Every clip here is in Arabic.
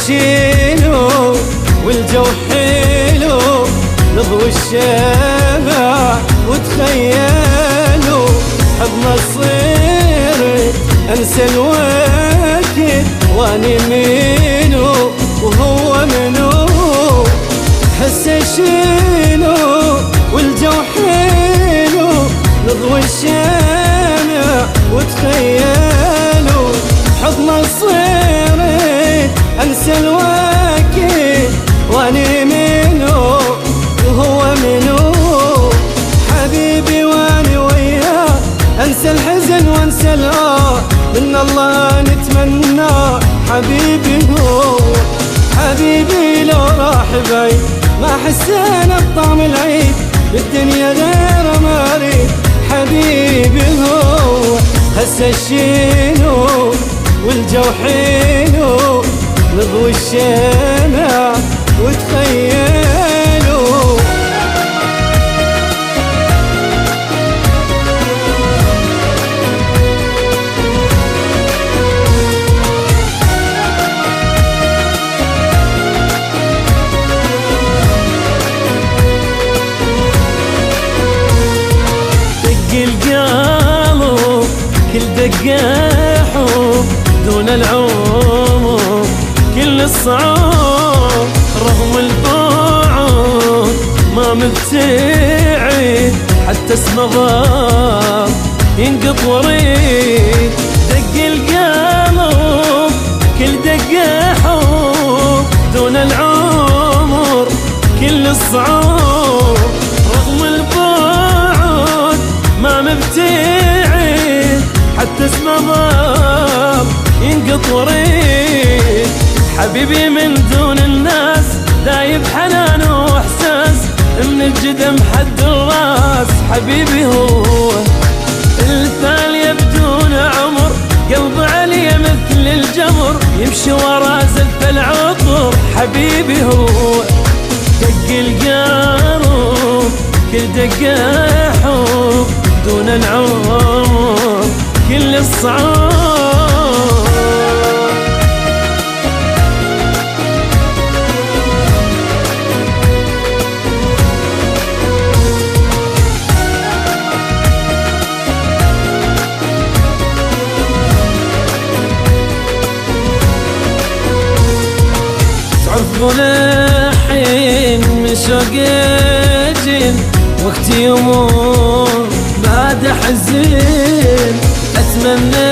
الشيلو والجو حلو نضوي الشمع وتخيلوا حضن صيرت انسى الوقت واني منو وهو منو هسه شيلو والجو حلو نضوي الشمع وتخيلوا حضن صيرت انسى الوقت واني منو وهو منو حبيبي واني وياه انسى الحزن وانسى الآه من الله نتمنى حبيبي هو حبيبي لو راح بعيد ما حسينا بطعم العيد بالدنيا غير ما اريد حبيبي هو هسه الشينو والجو حلو نضوي الشمع وتخيلوا دق القلب كل دقة حب دون العمر كل الصعاب رغم البعد ما مبتعد حتى اسمه غاب ينقط وريد دق القلب كل دقة حب دون العمر كل الصعاب رغم البعد ما مبتعد حتى اسمه غاب ينقط وريد حبيبي من دون الناس دايب حنان واحساس من الجدم حد الراس حبيبي هو الثانية بدون عمر قلب علي مثل الجمر يمشي ورا زلف العطر حبيبي هو دق القلب كل دقة حب دون العمر كل الصعاب تعرفون الحين من شوق جن وقتي يمر بعد حزين اتمنى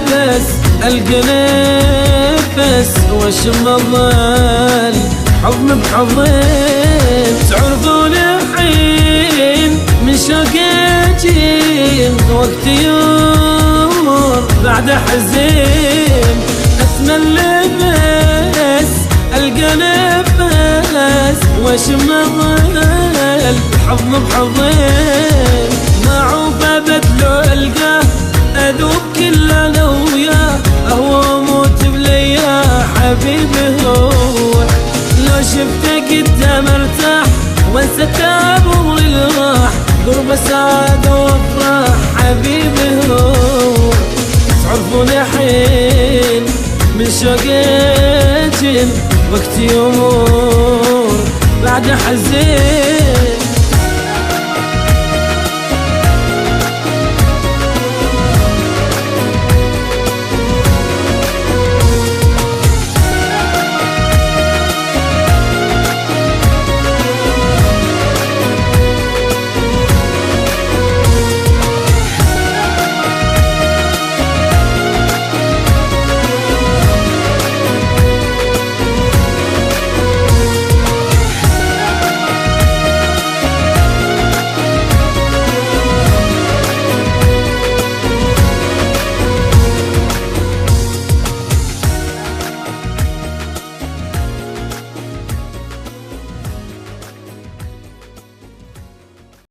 بس القى نفس واشم الظل حضن بحضن تعرفون الحين من شوق جن وقتي يمر بعد حزين اتمنى بس القى نفس واشم الظل حضن بحضن معوف ابدلو القاه اذوب كل انا وياه اهوى اموت بلياه حبيبي هو لو شفته قدام ارتاح وانسى تعب عمري اللي راح قرب سعاده وافراح حبيبي هو تعرفون الحين من شوق جن وقت يمر بعد حزين